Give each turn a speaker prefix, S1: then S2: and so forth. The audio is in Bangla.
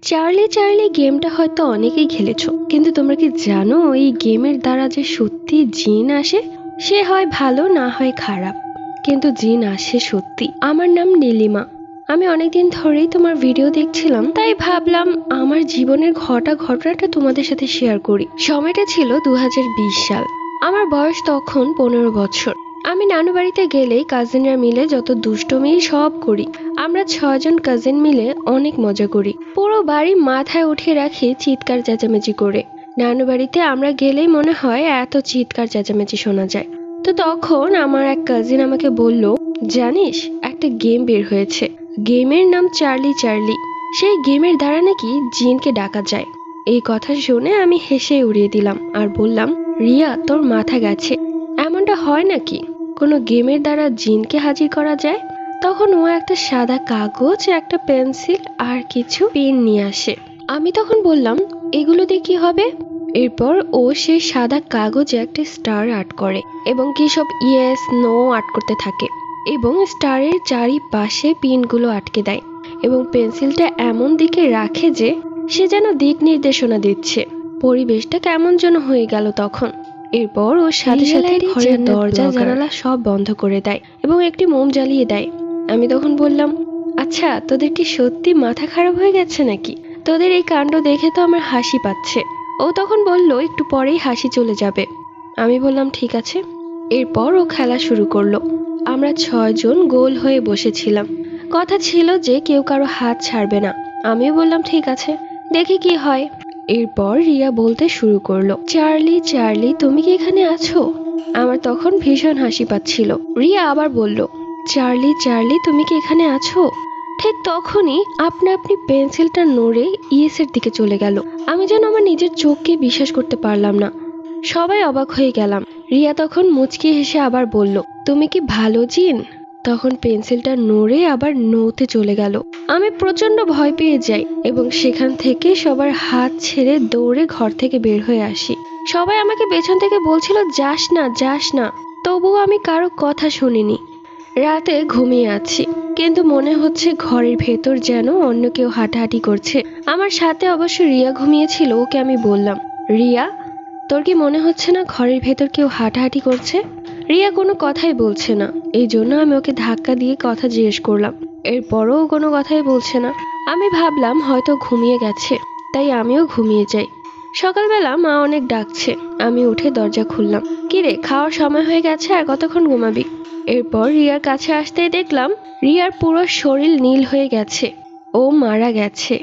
S1: চার্লি চার্লি গেমটা হয়তো অনেকেই খেলেছো, কিন্তু তোমরা কি জানো এই গেমের দ্বারা যে সত্যি জিন আসে? সে হয় ভালো, না হয় খারাপ, কিন্তু জিন আসে সত্যি। আমার নাম নীলিমা। আমি অনেকদিন ধরেই তোমার ভিডিও দেখছিলাম, তাই ভাবলাম আমার জীবনের ঘটনাটা তোমাদের সাথে শেয়ার করি। সময়টা ছিল 2020 সাল। আমার বয়স তখন 15 বছর। আমি নানু বাড়িতে গেলেই কাজিনরা মিলে যত দুষ্টুমি সব করি। আমরা 6 জন কাজিন মিলে অনেক মজা করি। পুরো বাড়ি মাথায় উঠিয়ে রাখি চিৎকার চেঁচামেচি করে। নানু বাড়িতে আমরা গেলেই মনে হয় এত চিৎকার চেঁচামেচি শোনা যায়। তো তখন আমার এক কাজিন আমাকে বলল, জানিস একটা গেম বের হয়েছে, গেমের নাম চার্লি চার্লি। সেই গেমের দ্বারা নাকি জিনকে ডাকা যায়। এই কথা শুনে আমি হেসে উড়িয়ে দিলাম আর বললাম, রিয়া তোর মাথা গেছে, এমনটা হয় নাকি কোনো গেমের দ্বারা জিনকে হাজির করা যায়? তখন ও একটা সাদা কাগজ, একটা পেন্সিল আর কিছু পেন নিয়ে আসে। আমি তখন বললাম, এগুলো দিয়ে কি হবে? এরপর ও সেই সাদা কাগজে একটা স্টার আর্ট করে এবং কি সব ইয়েস নো আর্ট করতে থাকে এবং স্টারের চারিপাশে পিনগুলো আটকে দেয় এবং পেন্সিলটা এমন দিকে রাখে যে সে যেন দিক নির্দেশনা দিচ্ছে। পরিবেশটা কেমন যেন হয়ে গেল তখন। এরপর ওর সাথে সাথে ঘরের দরজা জানালা সব বন্ধ করে দেয় এবং একটি মোম জ্বালিয়ে দেয়। আমি তখন বললাম, আচ্ছা তোদের কি সত্যি মাথা খারাপ হয়ে গেছে নাকি? তোদের এই কাণ্ড দেখে তো আমার হাসি পাচ্ছে। ও তখন বলল একটু পরেই হাসি চলে যাবে। আমি বললাম ঠিক আছে। এরপর ও খেলা শুরু করলো। আমরা 6 জন গোল হয়ে বসেছিলাম। কথা ছিল যে কেউ কারো হাত ছাড়বে না। আমিও বললাম ঠিক আছে, দেখি কি হয়। এরপর রিয়া বলতে শুরু করলো, চার্লি চার্লি তুমি কি এখানে আছো? আমার তখন ভীষণ হাসি পাচ্ছিল। রিয়া আবার বলল, চার্লি চার্লি তুমি কি এখানে আছো? ঠিক তখনই আপনা আপনি পেন্সিলটা নড়ে ইয়েসের দিকে চলে গেল। আমি যেন আমার নিজের চোখকে বিশ্বাস করতে পারলাম না। সবাই অবাক হয়ে গেলাম। রিয়া তখন মুচকি হেসে আবার বলল, তুমি কি ভালো জিন? তখন পেন্সিলটা নড়ে আবার নৌতে চলে গেল। আমি প্রচন্ড ভয় পেয়ে যাই এবং সেখান থেকে সবার হাত ছেড়ে দৌড়ে ঘর থেকে বের হয়ে আসি। সবাই আমাকে পেছন থেকে বলছিল যাস না যাস না, তবুও আমি কারো কথা শুনিনি। রাতে ঘুমিয়ে আছি, কিন্তু মনে হচ্ছে ঘরের ভেতর যেন অন্য কেউ হাঁটাহাঁটি করছে। আমার সাথে অবশ্য রিয়া ঘুমিয়েছিল। ওকে আমি বললাম, রিয়া তোর কি মনে হচ্ছে না ঘরের ভেতর কেউ হাঁটাহাঁটি করছে? রিয়া কোনো কথাই বলছে না। এই জন্য আমি ওকে ধাক্কা দিয়ে কথা জিজ্ঞেস করলাম। এরপরও ও কোনো কথাই বলছে না। আমি ভাবলাম হয়তো ঘুমিয়ে গেছে, তাই আমিও ঘুমিয়ে যাই। সকালবেলা মা অনেক ডাকছে। আমি উঠে দরজা খুললাম। কিরে, খাওয়ার সময় হয়ে গেছে, আর কতক্ষণ ঘুমাবি? এরপর রিয়ার কাছে আসতেই দেখলাম রিয়ার পুরো শরীর নীল হয়ে গেছে। ও মারা গেছে।